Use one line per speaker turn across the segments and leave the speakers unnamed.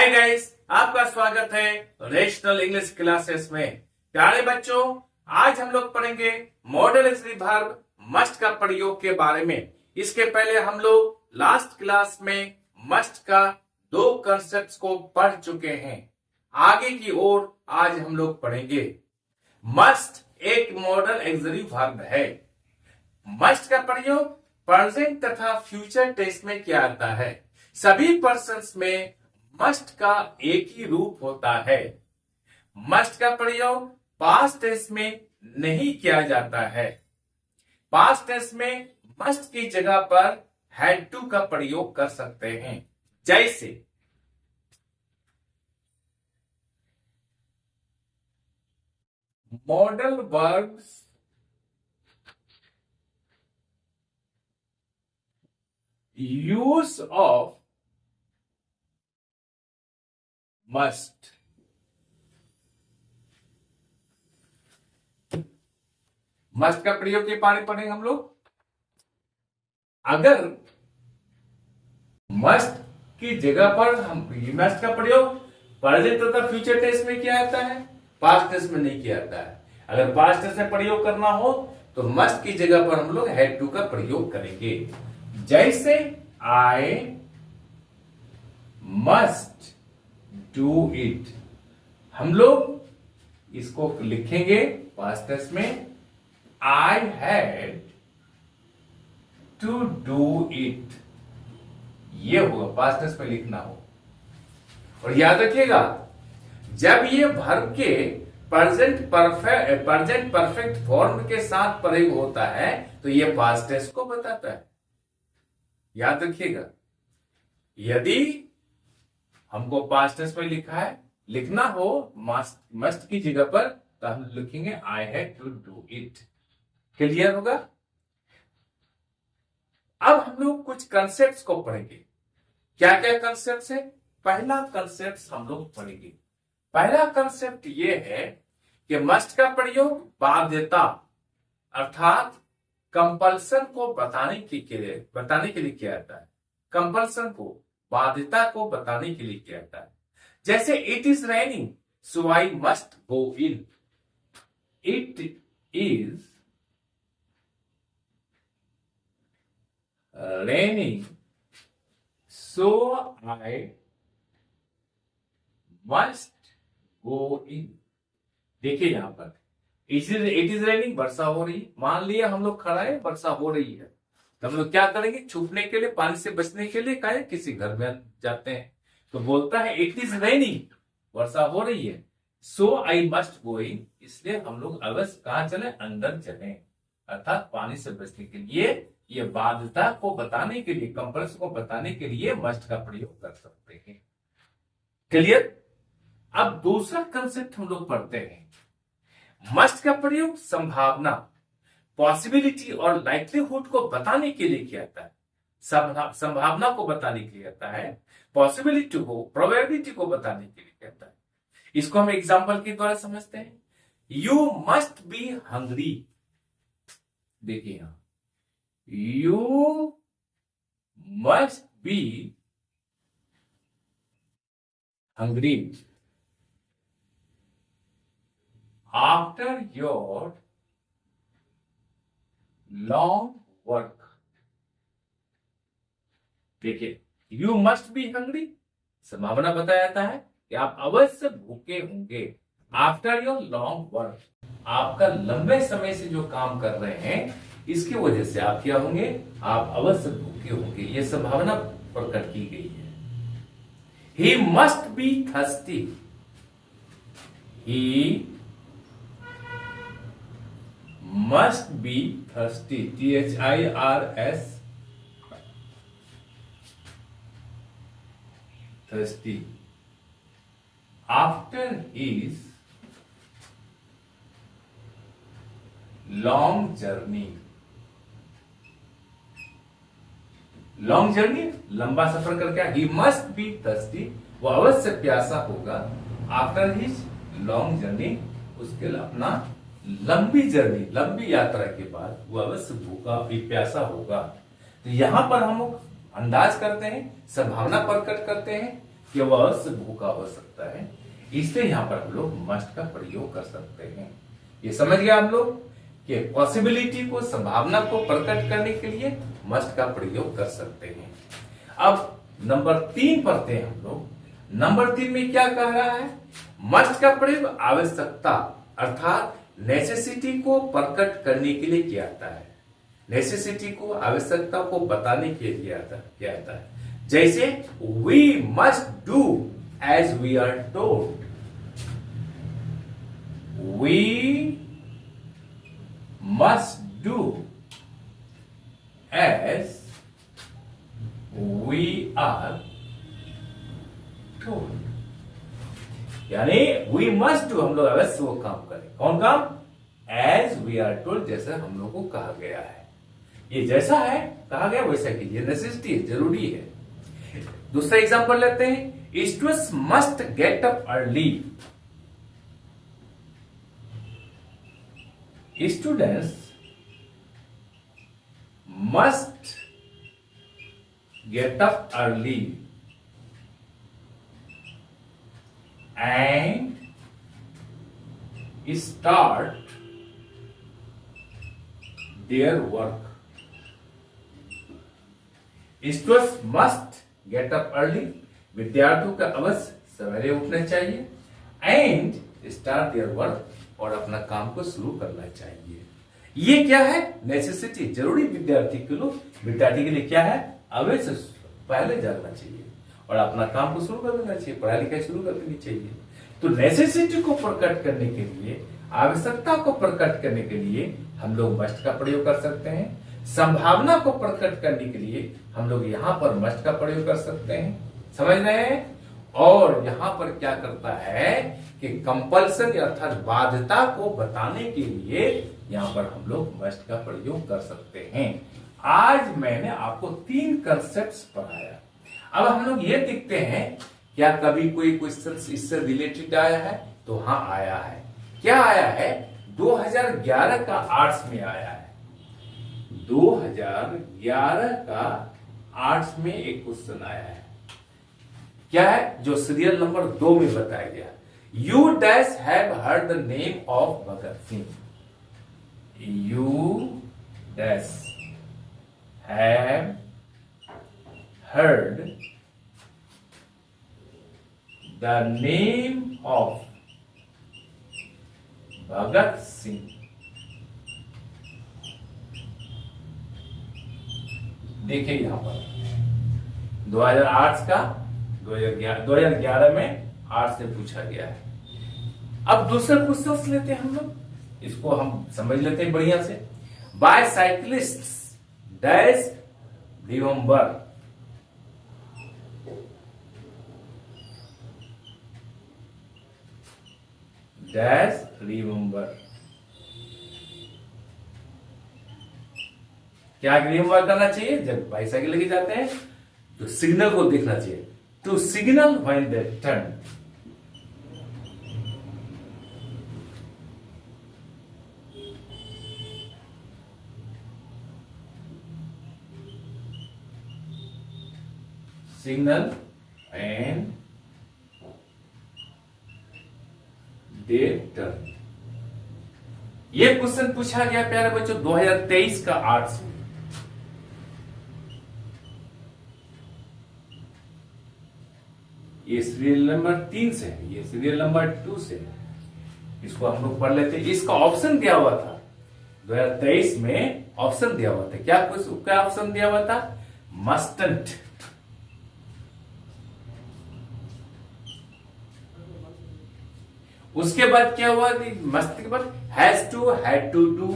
Hi guys, आपका स्वागत है रेशनल इंग्लिश क्लासेस में। प्यारे बच्चों, आज हम लोग पढ़ेंगे मॉडल ऑक्सिलरी वर्ब मस्ट का प्रयोग के बारे में। इसके पहले हम लोग लास्ट क्लास में मस्ट का दो कॉन्सेप्ट्स को पढ़ चुके हैं। आगे की ओर आज हम लोग पढ़ेंगे। मस्ट एक मॉडल ऑक्सिलरी वर्ब है। मस्ट का प्रयोग प्रेजेंट तथा फ्यूचर टेंस में किया जाता है। सभी पर्सन्स में मस्ट का एक ही रूप होता है। मस्ट का प्रयोग पास्ट टेंस में नहीं किया जाता है। पास्ट टेंस में मस्ट की जगह पर हैड टू का प्रयोग कर सकते हैं। जैसे modal verbs use of must. Must का प्रयोग के बारे में पढ़ेंगे हम लोग। अगर मस्ट की जगह पर हम मस्ट का प्रयोग प्रेजेंट तथा फ्यूचर टेंस में किया जाता है, पास्ट टेंस में नहीं किया जाता है। अगर पास्ट टेंस में प्रयोग करना हो तो मस्ट की जगह पर हम लोग हैड टू का प्रयोग करेंगे। जैसे आई मस्ट डू इट, हम लोग इसको लिखेंगे पास्ट टेंस में I had to do it. ये होगा पास्ट टेंस में लिखना हो। और याद रखिएगा, जब ये वर्ब के प्रेजेंट परफेक्ट फॉर्म के साथ प्रयोग होता है तो ये पास्ट टेंस को बताता है। याद रखिएगा, यदि हमको पास्ट टेंस में लिखना हो मस्ट की जगह पर तो हम लिखेंगे I had to do it. Clear होगा? अब हम लोग कुछ कंसेप्ट्स को पढ़ेंगे। क्या क्या कंसेप्ट्स है? पहला कंसेप्ट हम लोग पढ़ेंगे। पहला कंसेप्ट ये है कि मस्ट का प्रयोग बाध्यता अर्थात कंपल्सन को बताने के लिए किया जाता है। कंपल्सन को, बाध्यता को बताने के लिए किया जाता है। जैसे it is raining so I must go in. It is raining so I must go in. देखिए यहां पर इट इज रेनिंग, वर्षा हो रही। मान लिया हम लोग खड़ा है, वर्षा हो रही है, तो हम लोग क्या करेंगे? छुपने के लिए, पानी से बचने के लिए कहे किसी घर में जाते हैं तो बोलता है इट इज रेनिंग, वर्षा हो रही है, सो आई मस्ट गो इन, इसलिए हम लोग अवश्य कहां चले? अंदर चले। अर्थात पानी से बचने के लिए, ये बाध्यता को बताने के लिए, कंपल्सन को बताने के लिए मस्ट का प्रयोग कर सकते हैं। क्लियर? अब दूसरा कंसेप्ट हम लोग पढ़ते हैं। मस्ट का प्रयोग संभावना, पॉसिबिलिटी और लाइक्लीहुड को बताने के लिए किया जाता है। संभावना को बताने के लिए आता है, पॉसिबिलिटी को, प्रोबेबिलिटी को बताने के लिए कहता है। इसको हम एग्जांपल के द्वारा समझते हैं। You must be hungry. देखिए यहां, you must be hungry after your long work. देखिए, यू मस्ट बी हंग्री, संभावना बताया जाता है कि आप अवश्य भूखे होंगे। आफ्टर योर लॉन्ग वर्क, आपका लंबे समय से जो काम कर रहे हैं इसकी वजह से आप क्या होंगे? आप अवश्य भूखे होंगे। ये संभावना प्रकट की गई है। He must be thirsty. He must be thirsty, thirs, thirsty after his long journey। Long journey, लंबा सफर करके, ही मस्ट बी thirsty, वो अवश्य प्यासा होगा। आफ्टर हिज लॉन्ग जर्नी, उसके अपना लंबी जर्नी, लंबी यात्रा के बाद वो अवश्य भूखा प्यासा होगा। तो यहां पर हम अंदाज करते हैं, संभावना प्रकट करते हैं केवल से भूखा हो सकता है, इसलिए यहां पर हम लोग मस्ट का प्रयोग कर सकते हैं। ये समझ गए आप लोग कि पॉसिबिलिटी को, संभावना को प्रकट करने के लिए मस्ट का प्रयोग कर सकते हैं। अब नंबर 3 पढ़ते हैं हम लोग। नंबर 3 में क्या कह रहा है? मस्ट का प्रयोग आवश्यकता अर्थात नेसेसिटी को प्रकट करने के लिए किया जाता है। नेसेसिटी को, आवश्यकता को बताने के लिए किया जाता है। जैसे we must do as we are told, we must do as we are told, यानी वी मस्ट डू, हम लोग अवश्य वो काम करें। कौन काम? एज वी आर टोल्ड, जैसा हम लोग को कहा गया है। ये जैसा है कहा गया वैसा कीजिए, नेसेसिटी है, जरूरी है। दूसरा एग्जांपल लेते हैं, students must get up early, students must get up early and start their work. Students must get up early. विद्यार्थियों का अवश्य सवेरे उठना चाहिए and start their work, और अपना काम को शुरू करना चाहिए। ये क्या है? नेसेसिटी, जरूरी विद्यार्थी के लिए क्या है? अवश्य पहले जागना चाहिए और अपना काम को शुरू कर देना चाहिए, पढ़ाई लिखाई शुरू कर देनी चाहिए। तो नेसेसिटी को प्रकट करने के लिए, आवश्यकता को प्रकट करने के लिए हम लोग मस्ट का प्रयोग कर सकते हैं। संभावना को प्रकट करने के लिए हम लोग यहां पर मस्ट का प्रयोग कर सकते हैं। समझ रहे हैं? और यहां पर क्या करता है कि कंपल्सन अर्थात बाध्यता को बताने के लिए यहां पर हम लोग मस्ट का प्रयोग कर सकते हैं। आज मैंने आपको 3 कंसेप्ट्स पढ़ाया। अब हम लोग ये देखते हैं क्या कभी कोई क्वेश्चन इससे रिलेटेड आया है? तो हाँ आया है। क्या आया है? 2011 का आर्ट्स में आया है। 2011 का आर्ट्स में एक क्वेश्चन आया है। क्या है? जो सीरियल नंबर 2 में बताया गया, you dash have heard the name of Bhagat Singh, you dash have heard the name of Bhagat Singh. देखिए यहां पर 2008 का 2011 में आर्ट्स से पूछा गया है। अब दूसरा क्वेश्चन लेते हैं हम लोग, इसको हम समझ लेते हैं बढ़िया से। बाइसाइक्लिस्ट्स डैश रिमेंबर, डैश रिमेंबर, क्या रिमेंबर करना चाहिए? जब बाइसाइकिल लेके जाते हैं तो सिग्नल को देखना चाहिए, to signal when they turn. Signal and they turn. ये क्वेश्चन पूछा गया प्यारे बच्चों 2023 का आर्ट्स में। ये सीरियल नंबर 3 से है, ये सीरियल नंबर 2 से है। इसको हम लोग पढ़ लेते हैं। इसका ऑप्शन दिया हुआ था 2023 में, ऑप्शन दिया हुआ था। क्या ऑप्शन दिया हुआ था? मस्टंट, उसके बाद क्या हुआ? मस्त के बाद has to, had to do,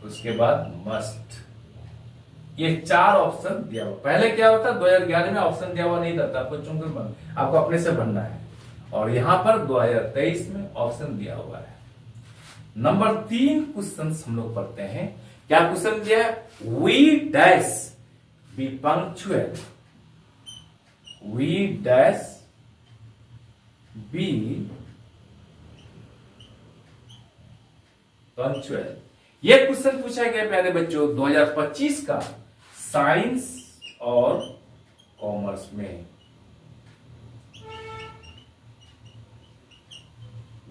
उसके बाद मस्ट। ये 4 ऑप्शन दिया हुआ। पहले क्या होता? 2011 में ऑप्शन दिया हुआ नहीं था, आपको चुनकर आपको अपने से बनना है, और यहां पर 2023 में ऑप्शन दिया हुआ है। नंबर 3 क्वेश्चन हम लोग पढ़ते हैं। क्या क्वेश्चन दिया है? We dash be punctual, we dash be punctual. ये क्वेश्चन पूछा गया प्यारे बच्चों 2025 का साइंस और कॉमर्स में।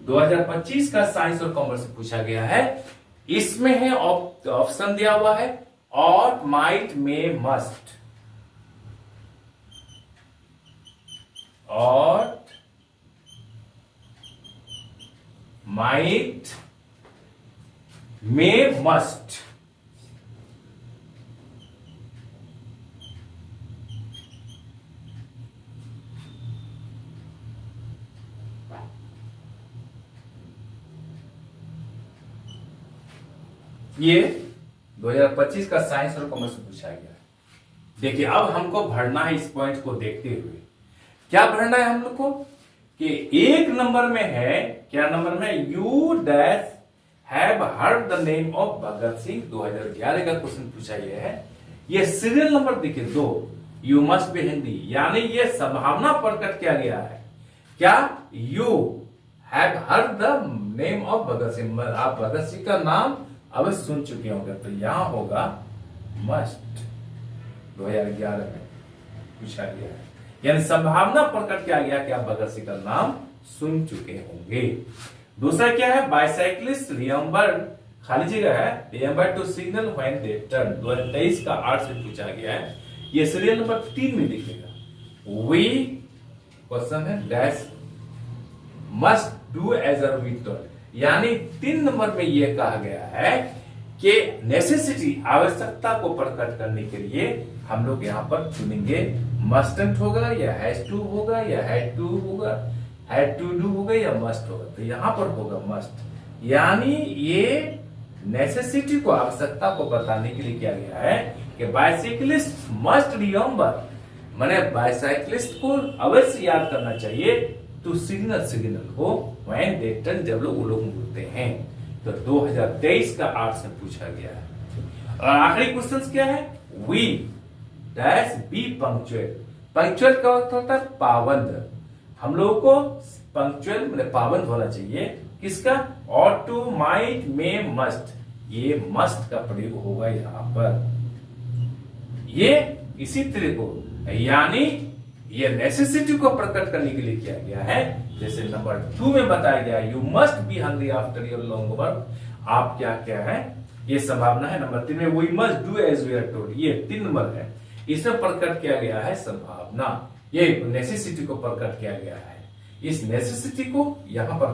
2025 का साइंस और कॉमर्स में पूछा गया है। इसमें है ऑप्शन दिया हुआ है और माइट में मस्ट, और माइट में मस्ट। ये 2025 का साइंस और कॉमर्स में पूछा गया है। देखिए अब हमको भरना है इस पॉइंट को देखते हुए। क्या भरना है हम लोग को कि एक नंबर में है, क्या नंबर में, you dash have heard the name of Bhagat Singh. 2011 का क्वेश्चन पूछा गया है। ये सीरियल नंबर देखिए 2, यू मस्ट बी हिंदी, यानी ये संभावना प्रकट किया गया है। क्या, you have heard the name of Bhagat Singh, आप भगत सिंह का नाम अवश्य सुन चुके होंगे, तो यहां होगा मस्ट। 2011 में पूछा गया है, यानी संभावना प्रकट किया गया कि आप भगत सिंह का नाम सुन चुके होंगे। दूसरा क्या है, बाइसाइक्लिस्ट रिमेंबर, खाली जगह है, remember to signal when they turn. 2023 का 8 से पूछा गया है। ये सीरियल नंबर 3 में दिखेगा। वी क्वेश्चन है dash must do as a we told, यानी 3 नंबर में यह कहा गया है कि नेसेसिटी, आवश्यकता को प्रकट करने के लिए हम लोग यहां पर चुनेंगे मस्टंट होगा या हैज टू होगा या हैड टू होगा, हैड टू डू होगा या मस्ट होगा, तो यहां पर होगा मस्ट। यानी ये नेसेसिटी को, आवश्यकता को बताने के लिए किया गया है कि बाइसाइक्लिस्ट मस्ट रिमेंबर, माने बाइसाइक्लिस्ट को अवश्य याद करना चाहिए टू सिग्नल हो व्हेन दे टर्न, जब लोग वो लोग मुड़ते हैं। तो 2023 का 8 से पूछा गया है। और आखिरी क्वेश्चन क्या है, we dash be punctual. Punctual का अर्थ होता है पाबंद। हम लोगों को पंक्चुअल मतलब पाबंद होना चाहिए, किसका, और टू माइट में मस्ट, ये मस्ट का प्रयोग होगा यहां पर। ये इसी तरह को, यानी ये नेसेसिटी को प्रकट करने के लिए किया गया है। जैसे नंबर 2 में बताया गया, you must be hungry after your long work, आप क्या क्या है, ये संभावना है। नंबर 3 में we must do as we are told, ये 3 नंबर है, इसमें प्रकट किया गया है संभावना, ये नेसेसिटी को प्रकट किया गया है। इस नेसेसिटी को यहां पर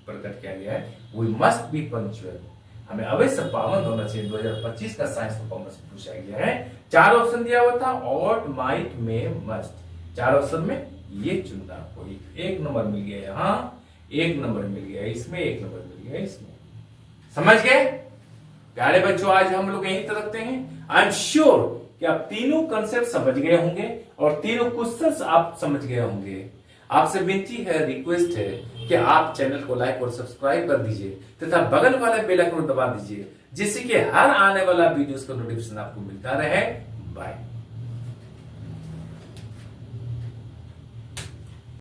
प्रकट किया गया है, वी मस्ट बी पंक्चुअल, हमें अवश्य पाबंद होना चाहिए। 2025 का साइंस और कॉमर्स में पूछा गया है। 4 ऑप्शन दिया हुआ था, और माइट में मस्ट, 4 ऑप्शन में ये चुनना, कोई 1 नंबर मिल गया यहां, 1 नंबर मिल गया इसमें, 1 नंबर मिल गया इसमें। समझ गए प्यारे बच्चों, आज हम लोग यहीं तक रखते हैं। आई एम श्योर कि आप तीनों कंसेप्ट समझ गए होंगे और तीनों क्वेश्चंस आप समझ गए होंगे। आपसे विनती है, रिक्वेस्ट है कि आप चैनल को लाइक और सब्सक्राइब कर दीजिए तथा बगल वाले बेल आइकन को दबा दीजिए, जिससे कि हर आने वाला वीडियोस का नोटिफिकेशन आपको मिलता रहे। बाय।